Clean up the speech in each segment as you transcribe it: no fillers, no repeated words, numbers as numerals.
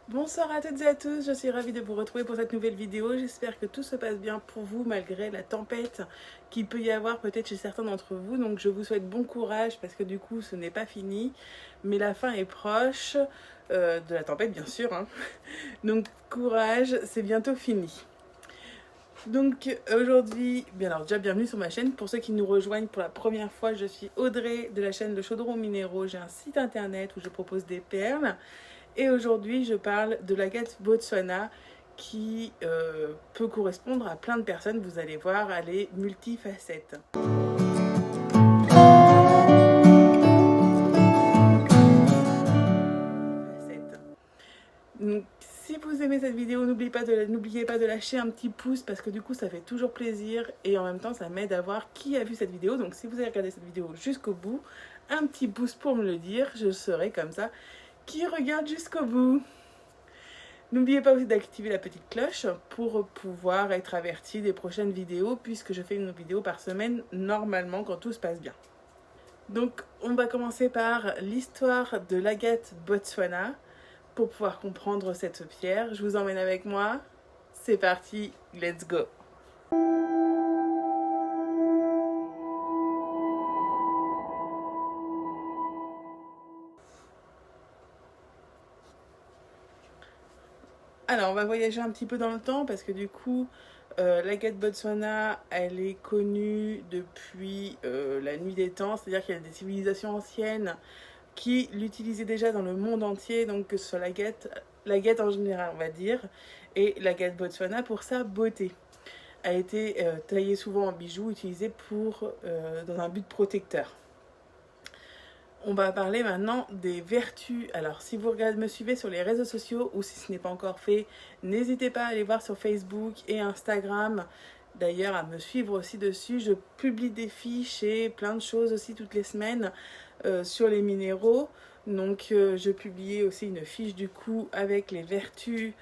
Bonsoir à toutes et à tous, je suis ravie de vous retrouver pour cette nouvelle vidéo. J'espère que tout se passe bien pour vous malgré la tempête qu'il peut y avoir peut-être chez certains d'entre vous. Donc je vous souhaite bon courage parce que du coup ce n'est pas fini, mais la fin est proche de la tempête bien sûr. Donc courage, c'est bientôt fini. Donc aujourd'hui, bien alors déjà bienvenue sur ma chaîne. Pour ceux qui nous rejoignent pour la première fois, je suis Audrey de la chaîne de Chaudron Minéraux. J'ai un site internet où je propose des perles. Et aujourd'hui, je parle de l'agate Botswana qui peut correspondre à plein de personnes. Vous allez voir, elle est multifacette. Donc, si vous aimez cette vidéo, n'oubliez pas de lâcher un petit pouce parce que du coup, ça fait toujours plaisir et en même temps, ça m'aide à voir qui a vu cette vidéo. Donc, si vous avez regardé cette vidéo jusqu'au bout, un petit pouce pour me le dire. Je serai comme ça qui regarde jusqu'au bout. N'oubliez pas aussi d'activer la petite cloche pour pouvoir être averti des prochaines vidéos puisque je fais une vidéo par semaine normalement quand tout se passe bien. Donc on va commencer par l'histoire de l'agate Botswana pour pouvoir comprendre cette pierre. Je vous emmène avec moi. C'est parti, let's go! Alors on va voyager un petit peu dans le temps parce que du coup l'agate Botswana, elle est connue depuis la nuit des temps, c'est-à-dire qu'il y a des civilisations anciennes qui l'utilisaient déjà dans le monde entier, donc que ce soit l'agate en général on va dire, et l'agate Botswana pour sa beauté. A été taillée souvent en bijoux, utilisée dans un but protecteur. On va parler maintenant des vertus. Alors, si vous me suivez sur les réseaux sociaux ou si ce n'est pas encore fait, n'hésitez pas à aller voir sur Facebook et Instagram. D'ailleurs, à me suivre aussi dessus. Je publie des fiches et plein de choses aussi toutes les semaines sur les minéraux. Donc, je publiais aussi une fiche du coup avec les vertus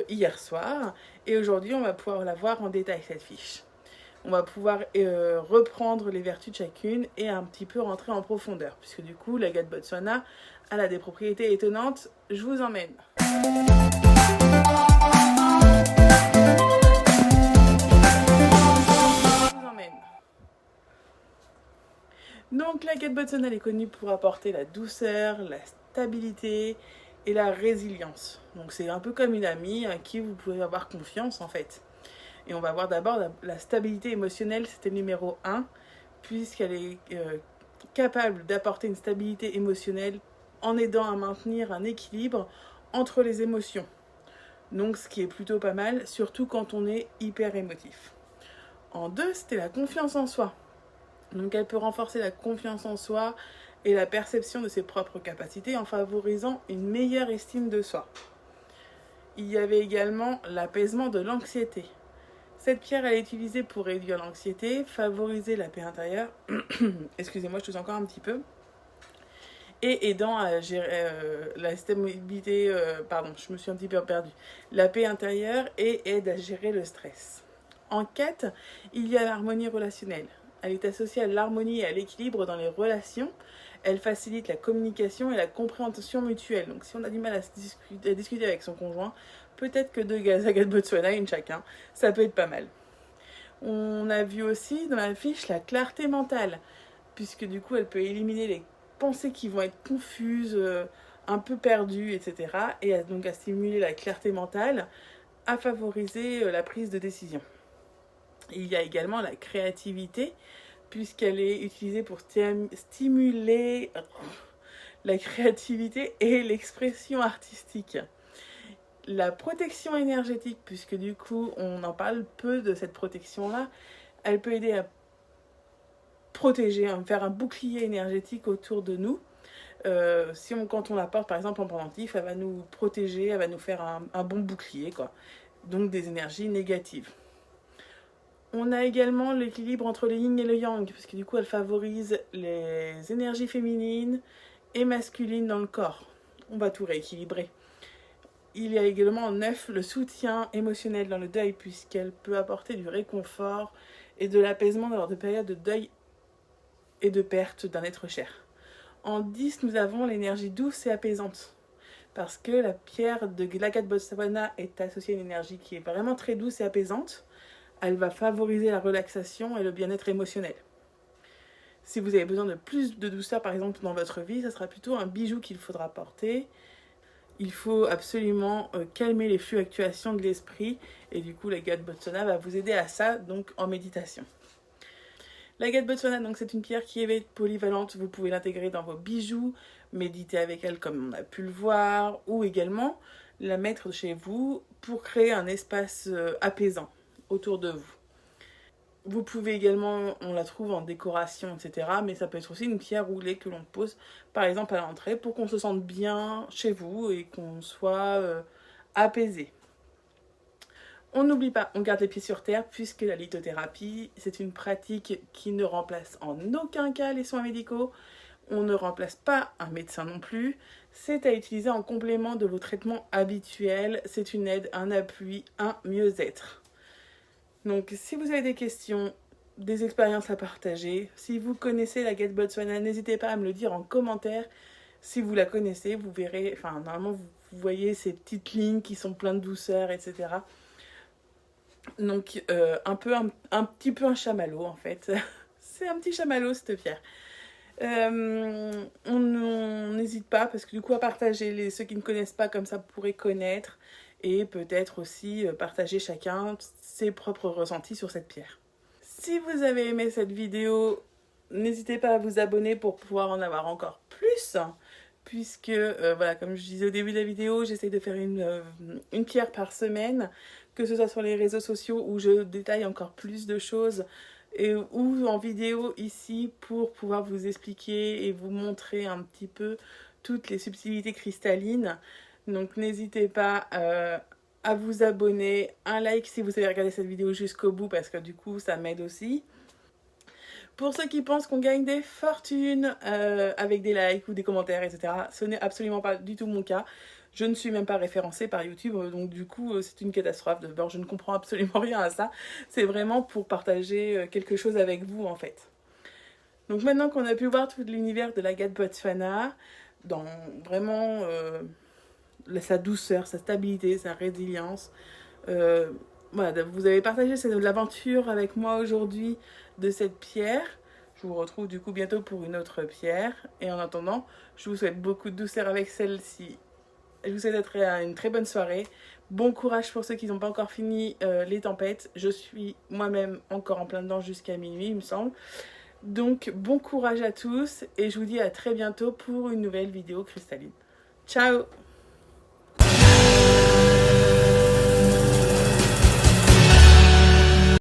hier soir. Et aujourd'hui, on va pouvoir la voir en détail cette fiche. On va pouvoir reprendre les vertus de chacune et un petit peu rentrer en profondeur. Puisque du coup, l'agate Botswana, elle a des propriétés étonnantes. Je vous emmène. Donc l'agate Botswana, elle est connue pour apporter la douceur, la stabilité et la résilience. Donc c'est un peu comme une amie à qui vous pouvez avoir confiance en fait. Et on va voir d'abord la stabilité émotionnelle, c'était le numéro 1, puisqu'elle est capable d'apporter une stabilité émotionnelle en aidant à maintenir un équilibre entre les émotions. Donc ce qui est plutôt pas mal, surtout quand on est hyper émotif. En 2, c'était la confiance en soi. Donc elle peut renforcer la confiance en soi et la perception de ses propres capacités en favorisant une meilleure estime de soi. Il y avait également l'apaisement de l'anxiété. Cette pierre, elle est utilisée pour réduire l'anxiété, favoriser la paix intérieure, excusez-moi, je tousse encore un petit peu, et aidant à gérer la stabilité, je me suis un petit peu perdue, la paix intérieure et aide à gérer le stress. En 4, il y a l'harmonie relationnelle. Elle est associée à l'harmonie et à l'équilibre dans les relations. Elle facilite la communication et la compréhension mutuelle. Donc si on a du mal à discuter avec son conjoint, peut-être que 2 agates Botswana, une chacun, ça peut être pas mal. On a vu aussi dans la fiche la clarté mentale, puisque du coup elle peut éliminer les pensées qui vont être confuses, un peu perdues, etc. Et donc à stimuler la clarté mentale, à favoriser la prise de décision. Il y a également la créativité, puisqu'elle est utilisée pour stimuler la créativité et l'expression artistique. La protection énergétique, puisque du coup on en parle peu de cette protection-là, elle peut aider à protéger, à faire un bouclier énergétique autour de nous. Quand on la porte par exemple en pendentif, elle va nous protéger, elle va nous faire un bon bouclier, quoi. Donc des énergies négatives. On a également l'équilibre entre le yin et le yang, parce que du coup elle favorise les énergies féminines et masculines dans le corps. On va tout rééquilibrer. Il y a également en 9 le soutien émotionnel dans le deuil, puisqu'elle peut apporter du réconfort et de l'apaisement lors de périodes de deuil et de perte d'un être cher. En 10, nous avons l'énergie douce et apaisante, parce que la pierre de l'agate Botswana est associée à une énergie qui est vraiment très douce et apaisante. Elle va favoriser la relaxation et le bien-être émotionnel. Si vous avez besoin de plus de douceur, par exemple, dans votre vie, ce sera plutôt un bijou qu'il faudra porter. Il faut absolument calmer les fluctuations de l'esprit et du coup, l'agate Botswana va vous aider à ça, donc en méditation. L'agate Botswana, donc c'est une pierre qui est polyvalente, vous pouvez l'intégrer dans vos bijoux, méditer avec elle comme on a pu le voir, ou également la mettre chez vous pour créer un espace apaisant autour de vous. Vous pouvez également, on la trouve en décoration, etc. Mais ça peut être aussi une pierre roulée que l'on pose, par exemple, à l'entrée pour qu'on se sente bien chez vous et qu'on soit apaisé. On n'oublie pas, on garde les pieds sur terre puisque la lithothérapie, c'est une pratique qui ne remplace en aucun cas les soins médicaux. On ne remplace pas un médecin non plus. C'est à utiliser en complément de vos traitements habituels. C'est une aide, un appui, un mieux-être. Donc, si vous avez des questions, des expériences à partager, si vous connaissez l'agate Botswana, n'hésitez pas à me le dire en commentaire. Si vous la connaissez, vous verrez, enfin, normalement, vous voyez ces petites lignes qui sont pleines de douceur, etc. Donc, un petit peu un chamallow, en fait. C'est un petit chamallow, cette pierre. On n'hésite pas, parce que du coup, à partager ceux qui ne connaissent pas, comme ça, pourraient connaître. Et peut-être aussi partager chacun ses propres ressentis sur cette pierre. Si vous avez aimé cette vidéo, n'hésitez pas à vous abonner pour pouvoir en avoir encore plus, puisque, voilà, comme je disais au début de la vidéo, j'essaie de faire une pierre par semaine, que ce soit sur les réseaux sociaux où je détaille encore plus de choses, ou en vidéo ici pour pouvoir vous expliquer et vous montrer un petit peu toutes les subtilités cristallines. Donc n'hésitez pas à vous abonner, un like si vous avez regardé cette vidéo jusqu'au bout parce que du coup ça m'aide aussi. Pour ceux qui pensent qu'on gagne des fortunes avec des likes ou des commentaires, etc., ce n'est absolument pas du tout mon cas. Je ne suis même pas référencée par YouTube, donc du coup c'est une catastrophe. D'abord, je ne comprends absolument rien à ça. C'est vraiment pour partager quelque chose avec vous en fait. Donc maintenant qu'on a pu voir tout l'univers de l'agate Botswana, dans vraiment sa douceur, sa stabilité, sa résilience. Voilà, vous avez partagé l'aventure avec moi aujourd'hui de cette pierre. Je vous retrouve du coup bientôt pour une autre pierre. Et en attendant, je vous souhaite beaucoup de douceur avec celle-ci. Je vous souhaite une très bonne soirée. Bon courage pour ceux qui n'ont pas encore fini les tempêtes. Je suis moi-même encore en plein dedans jusqu'à minuit, il me semble. Donc bon courage à tous et je vous dis à très bientôt pour une nouvelle vidéo cristalline. Ciao!